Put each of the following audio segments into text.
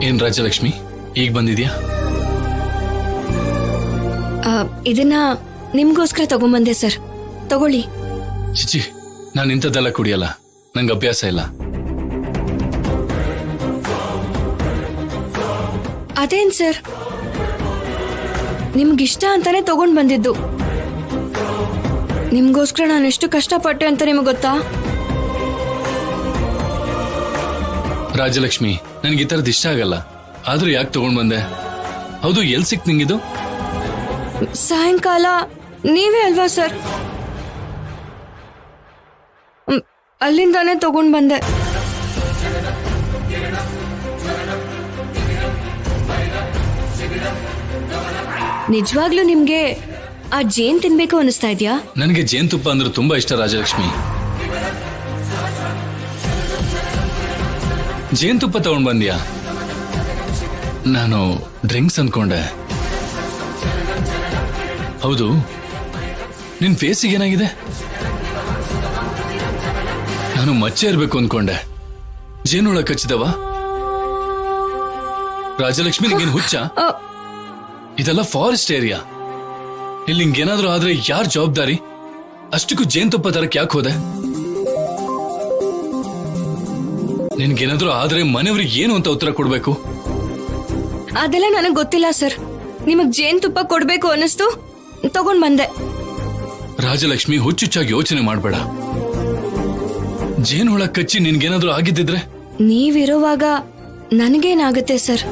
ಏನ್ ರಾಜಲಕ್ಷ್ಮಿ ಈಗ ಬಂದಿದ್ಯಾ? ಇದನ್ನ ನಿಮ್ಗೋಸ್ಕರ ತಗೊಂಬಂದೆ ಸರ್, ತಗೊಳ್ಳಿ. ಚಿಚಿ, ನಾನು ಇಂಥದ್ದೆಲ್ಲ ಕುಡಿಯಲ್ಲ, ನಂಗೆ ಅಭ್ಯಾಸ ಇಲ್ಲ. ಅದೇನ್ ಸರ್, ನಿಮ್ಗಿಷ್ಟ ಅಂತಾನೆ ತಗೊಂಡ್ ಬಂದಿದ್ದು. ನಿಮ್ಗೋಸ್ಕರ ನಾನು ಎಷ್ಟು ಕಷ್ಟಪಟ್ಟೆ ಅಂತ ನಿಮ್ಗೆ ಗೊತ್ತಾ? ರಾಜಲಕ್ಷ್ಮಿ, ನನ್ಗೆ ಈ ತರದ್ ಇಷ್ಟ ಆಗಲ್ಲ, ಆದ್ರೂ ಯಾಕೆ ತಗೊಂಡ್ ಬಂದೆ? ಹೌದು, ಎಲ್ ಸಿಕ್ ನಿಂಗಿದು? ಸಾಯಂಕಾಲ ನೀವೇ ಅಲ್ವಾ ಸರ್, ಅಲ್ಲಿಂದಾನೇ ತಗೊಂಡ್ ಬಂದೆ. ನಿಜವಾಗ್ಲೂ ನಿಮ್ಗೆ ಆ ಜೇನ್ ತಿನ್ಬೇಕು ಅನಿಸ್ತಾ ಇದ್ಯಾ? ನನಗೆ ಜೇನುತುಪ್ಪ ಅಂದ್ರೆ ತುಂಬಾ ಇಷ್ಟ ರಾಜಲಕ್ಷ್ಮಿ. ಜೇನುತುಪ್ಪ ತಗೊಂಡ್ ಬಂದ್ಯಾ? ನಾನು ಡ್ರಿಂಕ್ಸ್ ಅನ್ಕೊಂಡೆ. ಹೌದು, ನಿನ್ ಫೇಸಿಗೆ ಏನಾಗಿದೆ? ನಾನು ಮಚ್ಚೆ ಇರ್ಬೇಕು ಅನ್ಕೊಂಡೆ, ಜೇನುಳ ಕಚ್ಚಿದವ? ರಾಜಲಕ್ಷ್ಮಿ, ನಿಂಗೇನು ಹುಚ್ಚ? ಇದೆಲ್ಲ ಫಾರೆಸ್ಟ್ ಏರಿಯಾ, ಇಲ್ಲಿ ನಿಂಗೇನಾದ್ರೂ ಆದ್ರೆ ಯಾರ್ ಜವಾಬ್ದಾರಿ? ಅಷ್ಟಕ್ಕೂ ಜೇನುತುಪ್ಪ ತರಕ್ ಯಾಕೆ ಹೋದೆ? ನಿನ್ಗೇನಾದ್ರೂ ಆದ್ರೆ ಮನೆಯವ್ರಿಗೆ ಏನು ಅಂತ ಉತ್ತರ ಕೊಡ್ಬೇಕು? ಅದೆಲ್ಲ ನನಗ್ ಗೊತ್ತಿಲ್ಲ ಸರ್, ನಿಮಗ್ ಜೇನುತುಪ್ಪ ಕೊಡ್ಬೇಕು ಅನ್ನಿಸ್ತು, ತಗೊಂಡ್ ಬಂದೆ. ರಾಜಲಕ್ಷ್ಮಿ, ಹುಚ್ಚುಚ್ಚಾಗಿ ಯೋಚನೆ ಮಾಡ್ಬೇಡ. ಜೇನುಹುಳ ಕಚ್ಚಿ ನಿನ್ಗೇನಾದ್ರೂ ಆಗಿದ್ದಿದ್ರೆ? ನೀವಿರುವಾಗ ನನಗೇನಾಗುತ್ತೆ ಸರ್?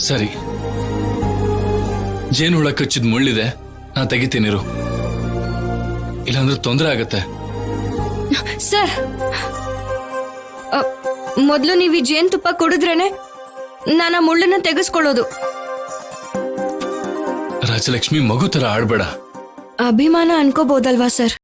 ಸರಿ, ಜೇನುಹುಳ ಕಚ್ಚಿದ್ ಮುಳ್ಳಿದೆ, ನಾ ತೆಗಿತೀನಿರು, ಇಲ್ಲಾಂದ್ರೆ ತೊಂದರೆ ಆಗತ್ತೆ. ಸರ್, ಮೊದ್ಲು ನೀವು ಈ ಜೇನುತುಪ್ಪ ಕುಡಿದ್ರೇನೆ ನಾನು ಆ ಮುಳ್ಳನ್ನ ತೆಗೆಸ್ಕೊಳ್ಳೋದು. ರಾಜಲಕ್ಷ್ಮಿ, ಮಗು ತರ ಆಡ್ಬೇಡ. ಅಭಿಮಾನ ಅನ್ಕೋಬಹುದಲ್ವಾ ಸರ್?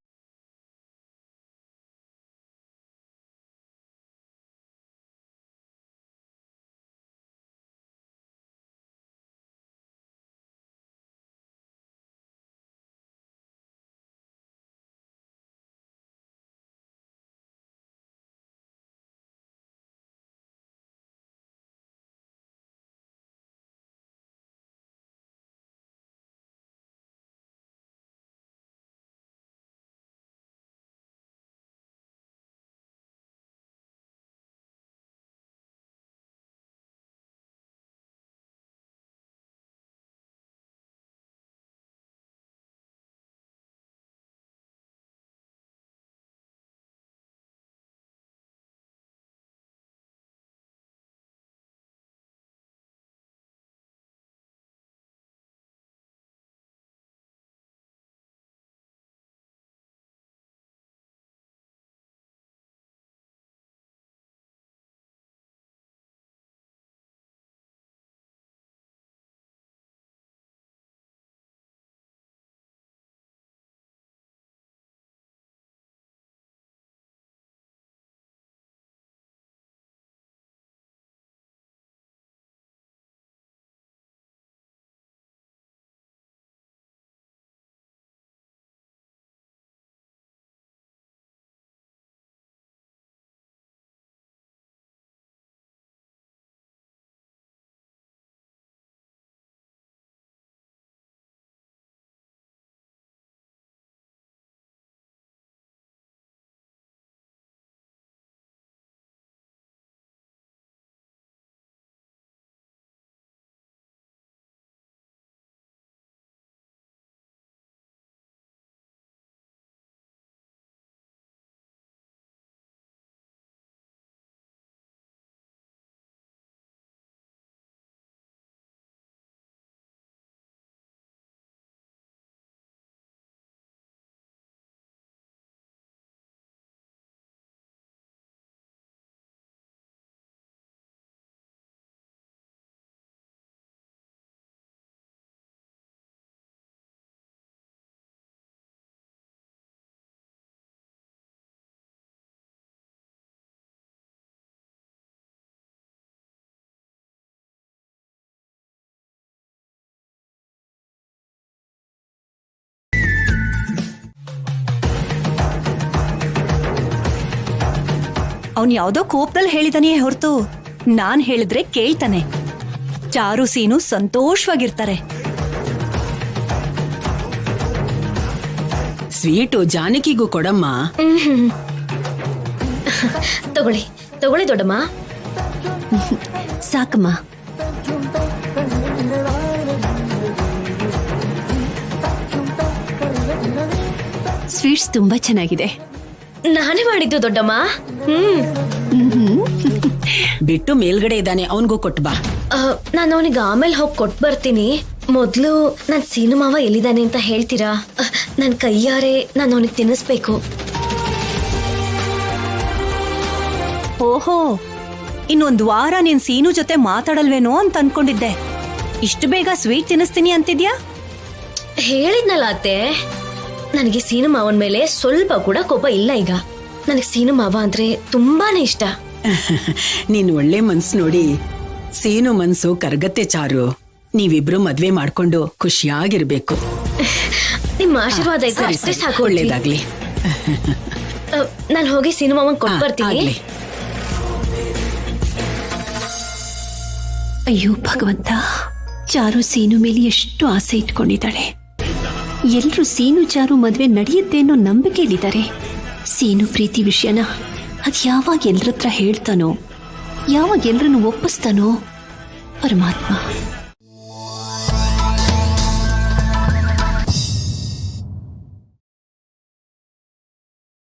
ಅವನ್ ಯಾವ್ದೋ ಕೋಪದಲ್ಲಿ ಹೇಳಿದಾನೆ ಹೊರತು ನಾನ್ ಹೇಳಿದ್ರೆ ಕೇಳ್ತಾನೆ. ಚಾರು ಸೀನು ಸಂತೋಷವಾಗಿರ್ತಾರೆ. ಸ್ವೀಟು ಜಾನಕಿಗೂ ಕೊಡಮ್ಮ. ತಗೊಳ್ಳಿ ತಗೊಳ್ಳಿ ದೊಡ್ಡಮ್ಮ. ಸಾಕಮ್ಮ. ಸ್ವೀಟ್ಸ್ ತುಂಬಾ ಚೆನ್ನಾಗಿದೆ. ನಾನೇ ಮಾಡಿದ್ದು ದೊಡ್ಡಮ್ಮ. ಬಿಟ್ಟು ಮೇಲ್ಗಡೆ ಇದ್ದಾನೆ, ಅವನ್ಗೂ ಕೊಟ್ಬಾ. ನಾನು ಅವನಿಗೆ ಆಮೇಲೆ ಹೋಗಿ ಕೊಟ್ಟು ಬರ್ತೀನಿ. ಮೊದ್ಲು ನನ್ ಸೀನು ಮಾವ ಎಲ್ಲಿದ್ದಾನೆ ಅಂತ ಹೇಳ್ತೀರಾ? ನನ್ ಕೈಯಾರೆ ನಾನು ಅವನಿಗೆ ತಿನ್ನಿಸ್ಬೇಕು. ಓಹೋ, ಇನ್ನೊಂದ್ ವಾರ ನೀನ್ ಸೀನು ಜೊತೆ ಮಾತಾಡಲ್ವೇನೋ ಅಂತ ಅನ್ಕೊಂಡಿದ್ದೆ. ಇಷ್ಟು ಬೇಗ ಸ್ವೀಟ್ ತಿನ್ನಿಸ್ತೀನಿ ಅಂತಿದ್ಯಾ? ಹೇಳಿದ್ನಲ್ಲ ಅತ್ತೆ, ನನಗೆ ಸೀನು ಮಾವನ ಮೇಲೆ ಸ್ವಲ್ಪ ಕೂಡ ಕೋಪ ಇಲ್ಲ. ಈಗ ನನಗೆ ಸೀನು ಮಾವ ಅಂದ್ರೆ ತುಂಬಾನೇ ಇಷ್ಟ. ನೀನ್ ಒಳ್ಳೆ ಮನ್ಸು ನೋಡಿ ಸೀನು ಮನ್ಸು ಕರ್ಗತ್ತೆ ಚಾರು. ನೀವಿಬ್ರು ಮದ್ವೆ ಮಾಡ್ಕೊಂಡು ಖುಷಿಯಾಗಿರ್ಬೇಕು. ನಿಮ್ಮ ಆಶೀರ್ವಾದ ಇದ್ರೆ ಅಷ್ಟೇ ಸಾಕು. ಒಳ್ಳೇದಾಗ್ಲಿ. ನಾನು ಹೋಗಿ ಸೀನು ಮಾವನ್ ಕೊಟ್ಟು ಬರ್ತೀನಿ. ಆಗ್ಲಿ. ಅಯ್ಯೋ ಭಗವಂತ, ಚಾರು ಸೀನು ಮೇಲೆ ಎಷ್ಟು ಆಸೆ ಇಟ್ಕೊಂಡಿದ್ದಾಳೆ. ಎಲ್ರೂ ಸೀನು ಚಾರು ಮದ್ವೆ ನಡೆಯುತ್ತೆ ಅನ್ನೋ ನಂಬಿಕೆಯಲ್ಲಿದ್ದಾರೆ. ಸೀನು ಪ್ರೀತಿ ವಿಷಯನ ಅದ್ ಯಾವಾಗ ಎಲ್ರತ್ರ ಹೇಳ್ತಾನೋ, ಯಾವಾಗ ಎಲ್ರನ್ನು ಒಪ್ಪಿಸ್ತಾನೋ ಪರಮಾತ್ಮ.